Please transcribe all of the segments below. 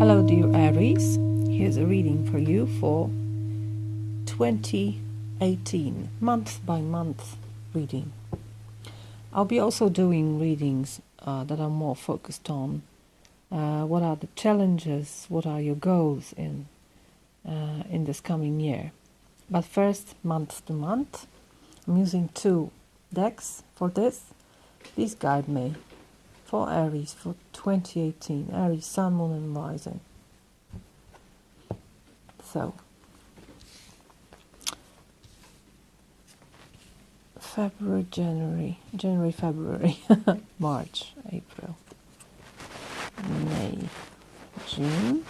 Hello dear Aries, here's a reading for you for 2018, month by month reading. I'll be also doing readings that are more focused on what are the challenges, what are your goals in this coming year. But first, month to month, I'm using two decks for this. These guide me for Aries for 2018, Aries, Sun, Moon and Rising. So, February, January, February, March, April, May, June.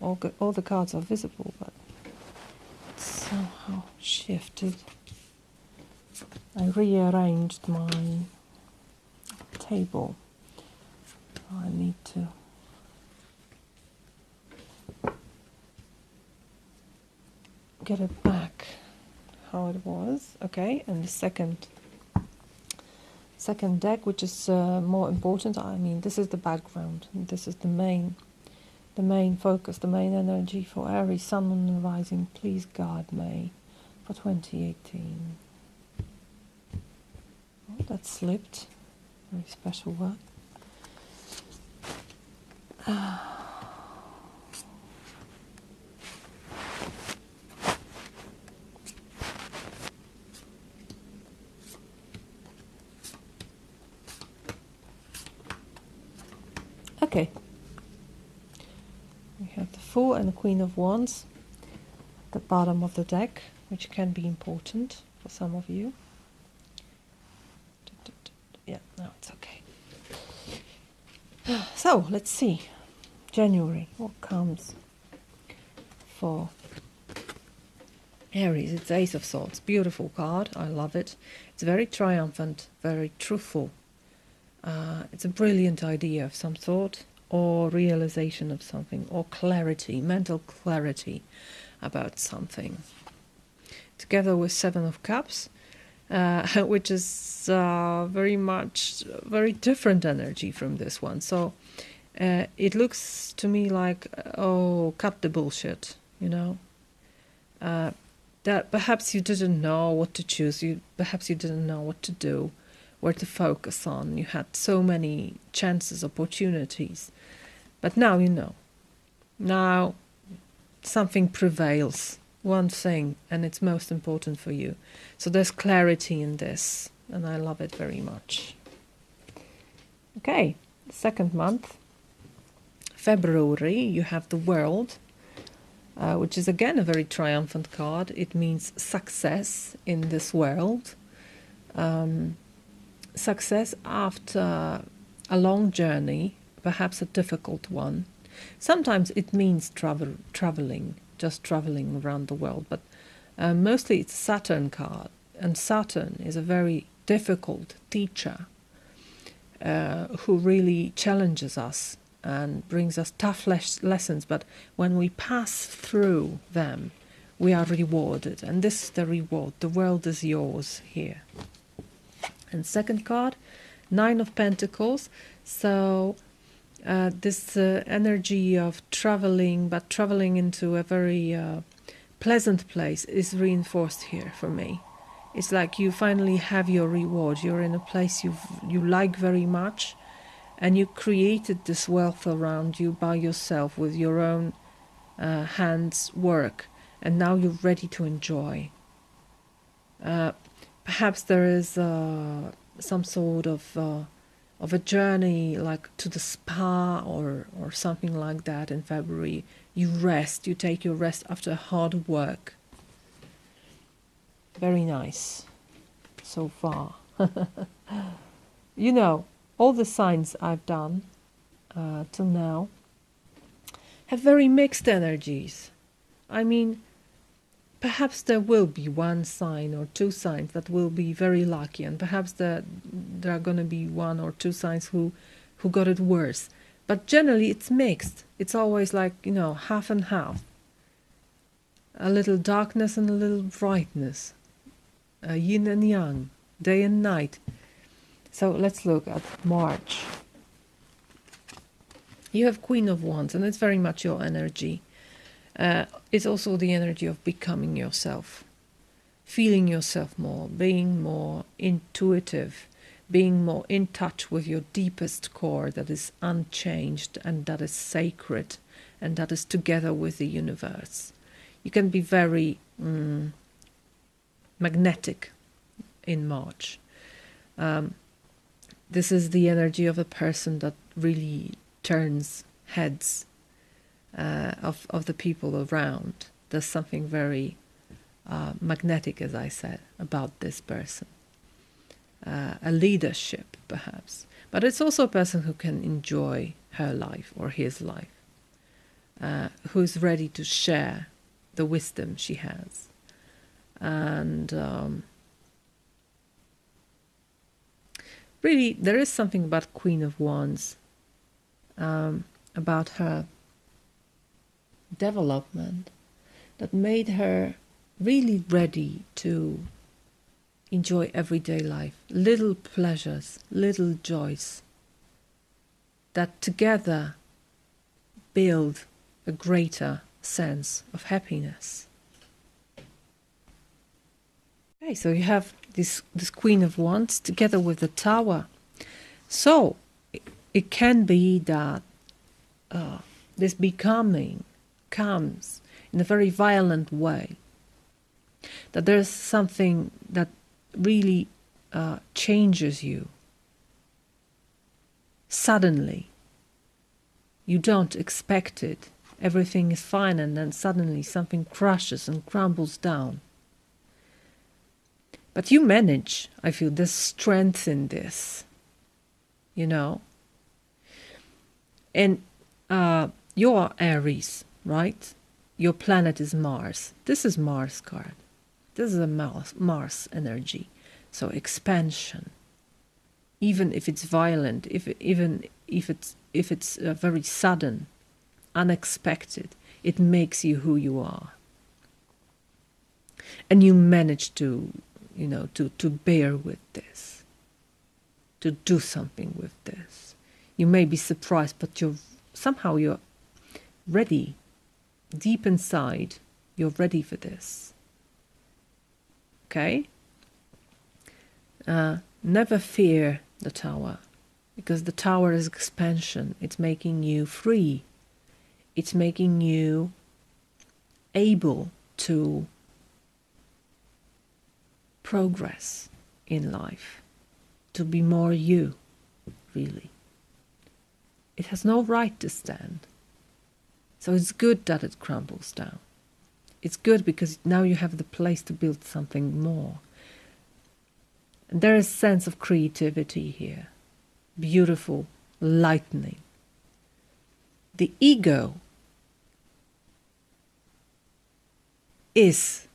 All the cards are visible, but it's somehow shifted. I rearranged my table. I need to get it back how it was. Okay, and the second deck, which is more important. I mean, this is the background. This is the main focus, the main energy for Aries, Sun, Moon and Rising. Please guide me for 2018. Oh, that slipped. Very special word. Okay. We have the Fool and the Queen of Wands at the bottom of the deck, which can be important for some of you. Yeah, no, it's okay. So, let's see. January, what comes for Aries? It's Ace of Swords. Beautiful card. I love it. It's very triumphant, very truthful. It's a brilliant idea of some sort, or realization of something, or clarity, mental clarity about something. Together with Seven of Cups, which is very different energy from this one. So it looks to me like, oh, cut the bullshit, you know. That perhaps you didn't know what to choose. Perhaps you didn't know what to do, where to focus on. You had so many chances, opportunities, but now you know. Now something prevails, one thing, and it's most important for you. So there's clarity in this, and I love it very much. Okay, second month, February, you have the World, which is again a very triumphant card. It means success in this world. Success after a long journey, perhaps a difficult one. Sometimes it means traveling, just traveling around the world, but mostly it's a Saturn card, and Saturn is a very difficult teacher who really challenges us and brings us tough lessons, but when we pass through them, we are rewarded, and this is the reward. The world is yours here. And second card, Nine of Pentacles. So this energy of traveling, but traveling into a very pleasant place is reinforced here for me. It's like you finally have your reward. You're in a place you like very much, and you created this wealth around you by yourself with your own hands' work, and now you're ready to enjoy. Perhaps there is some sort of a journey, like to the spa or something like that in February. You rest, you take your rest after hard work. Very nice so far. You know, all the signs I've done till now have very mixed energies. I mean, perhaps there will be one sign or two signs that will be very lucky, and perhaps there are going to be one or two signs who got it worse. But generally it's mixed. It's always like, you know, half and half. A little darkness and a little brightness. Yin and yang, day and night. So let's look at March. You have Queen of Wands, and it's very much your energy. It's also the energy of becoming yourself, feeling yourself more, being more intuitive, being more in touch with your deepest core that is unchanged and that is sacred and that is together with the universe. You can be very magnetic in March. This is the energy of a person that really turns heads of the people around. There's something very magnetic, as I said, about this person. A leadership, perhaps. But it's also a person who can enjoy her life or his life, who's ready to share the wisdom she has. And really, there is something about Queen of Wands, about her development, that made her really ready to enjoy everyday life, little pleasures, little joys, that together build a greater sense of happiness. Okay, so you have this Queen of Wands together with the Tower. So it can be that this becoming comes in a very violent way, that there's something that really changes you suddenly. You don't expect it. Everything is fine, and then suddenly something crushes and crumbles down. But you manage. I feel there's strength in this, you know. And you're Aries, right? Your planet is Mars. This is Mars card. This is a Mars energy. So expansion. Even if it's violent, even if it's very sudden, unexpected, it makes you who you are. And you manage to, to bear with this, to do something with this. You may be surprised, but you're ready. Deep inside, you're ready for this. Okay? Never fear the Tower, because the Tower is expansion. It's making you free. It's making you able to progress in life, to be more you, really. It has no right to stand. So it's good that it crumbles down. It's good because now you have the place to build something more. And there is a sense of creativity here. Beautiful, lightning. The ego is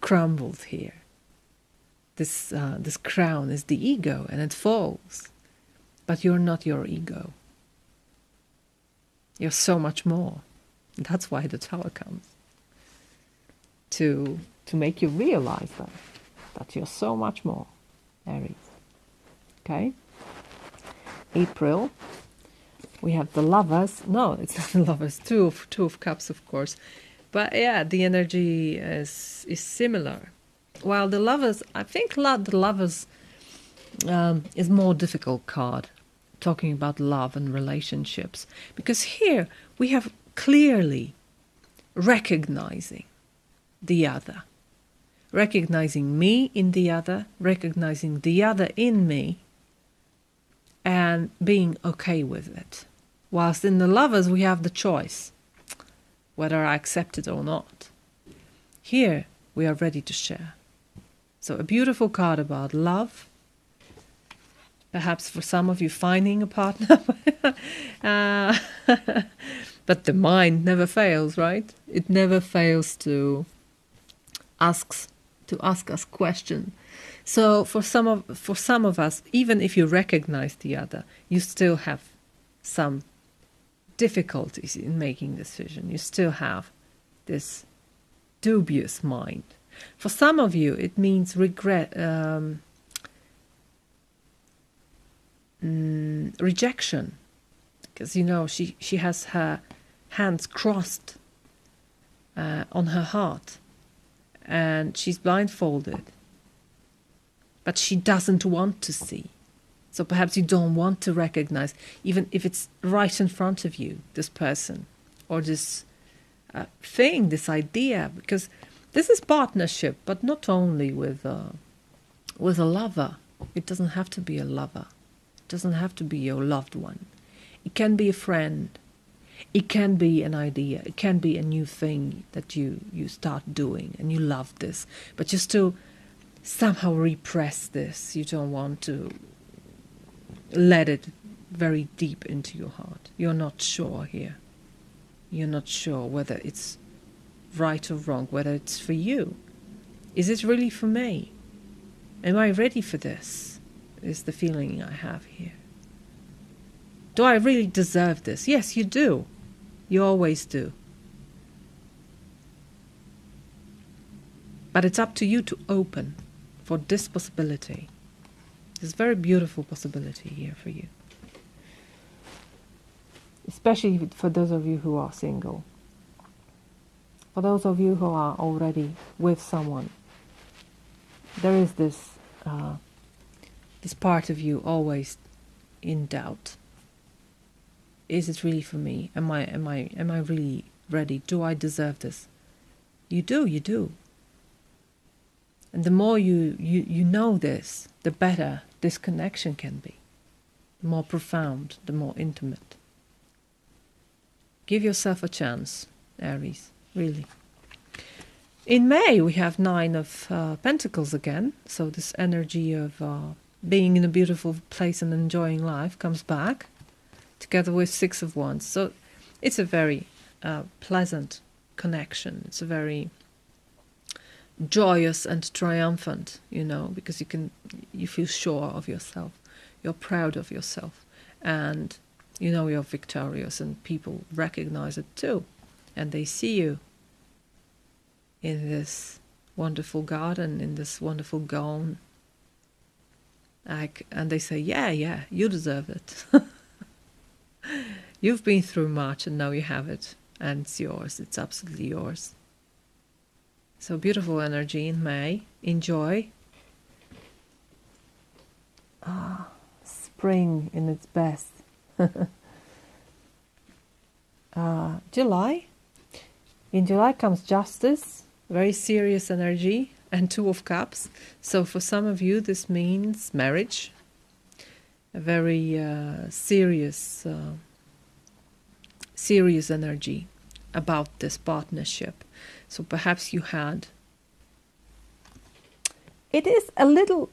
crumbled here. This crown is the ego, and it falls. But you're not your ego. You're so much more. That's why the Tower comes. To make you realize that you're so much more, Aries. Okay? April, we have the Lovers. No, it's not the Lovers. Two of Cups, of course. But yeah, the energy is similar. While the Lovers, I think the Lovers is more difficult card, talking about love and relationships, because here we have clearly recognizing the other, recognizing me in the other, recognizing the other in me, and being okay with it. Whilst in the Lovers we have the choice whether I accept it or not. Here we are ready to share. So a beautiful card about love. Perhaps for some of you finding a partner. But the mind never fails, right? It never fails to ask us questions. So for some of us, even if you recognize the other, you still have some difficulties in making decision. You still have this dubious mind. For some of you, it means regret. Rejection. because she has her hands crossed on her heart, and she's blindfolded, but she doesn't want to see. So perhaps you don't want to recognize, even if it's right in front of you, this person or this thing, this idea, because this is partnership, but not only with a lover. It doesn't have to be a lover. It doesn't have to be your loved one. It can be a friend. It can be an idea. It can be a new thing that you start doing and you love this, but you still somehow repress this. You don't want to let it very deep into your heart. You're not sure here. You're not sure whether it's right or wrong, whether it's for you. Is it really for me? Am I ready for this? Is the feeling I have here. Do I really deserve this? Yes, you do. You always do. But it's up to you to open for this possibility. There's a very beautiful possibility here for you. Especially for those of you who are single. For those of you who are already with someone, there is this part of you always in doubt. Is it really for me? Am I really ready? Do I deserve this? You do. And the more you know this, the better this connection can be. The more profound, the more intimate. Give yourself a chance, Aries, really. In May, we have 9 of Pentacles again. So this energy of being in a beautiful place and enjoying life comes back, together with 6 of Wands. So it's a very pleasant connection. It's a very joyous and triumphant, because you feel sure of yourself. You're proud of yourself. And you're victorious, and people recognize it too. And they see you in this wonderful garden, in this wonderful gown. And they say, yeah, you deserve it. You've been through much and now you have it. And it's yours. It's absolutely yours. So beautiful energy in May. Enjoy. Spring in its best. July. In July comes Justice. Very serious energy. And 2 of Cups. So for some of you this means marriage. A very serious energy about this partnership. So perhaps you had. It is a little.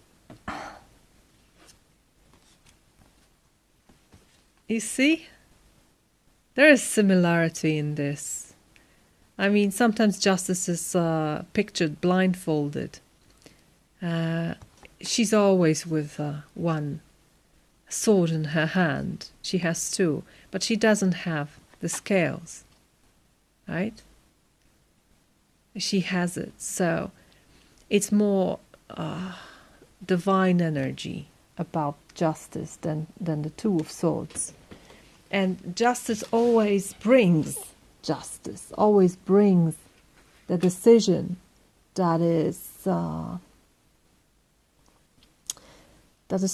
You see? There is similarity in this. I mean, sometimes Justice is pictured blindfolded. She's always with one sword in her hand. She has 2, but she doesn't have the scales, right? She has it. So it's more divine energy about Justice than the 2 of Swords. And Justice always brings justice, always brings the decision that is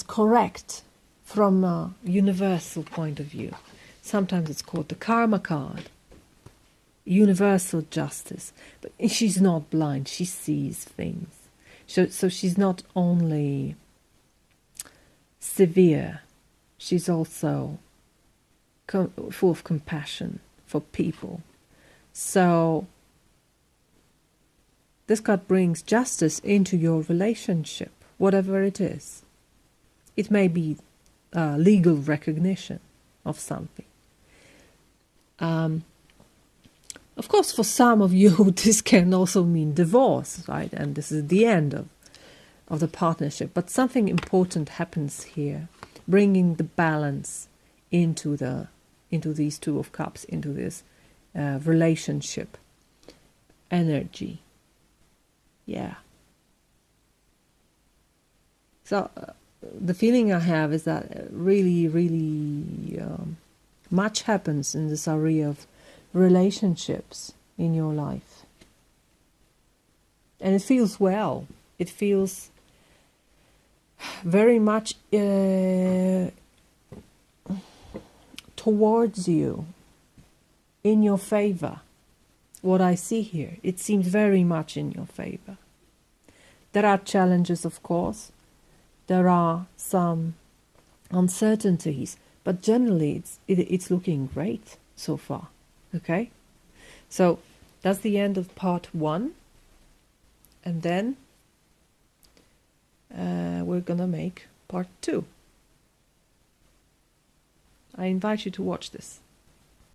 correct from a universal point of view. Sometimes it's called the karma card, universal justice. But she's not blind, she sees things. So she's not only severe, she's also full of compassion for people. So this card brings justice into your relationship, whatever it is. It may be legal recognition of something. Of course, for some of you, this can also mean divorce, right? And this is the end of the partnership. But something important happens here, bringing the balance into these 2 of Cups, into this relationship energy. Yeah. So the feeling I have is that really, really Much happens in this area of relationships in your life. And it feels well. It feels very much towards you, in your favor. What I see here, it seems very much in your favor. There are challenges, of course. There are some uncertainties, but generally it's looking great so far. Okay? So that's the end of part 1. And then we're gonna make part 2. I invite you to watch this.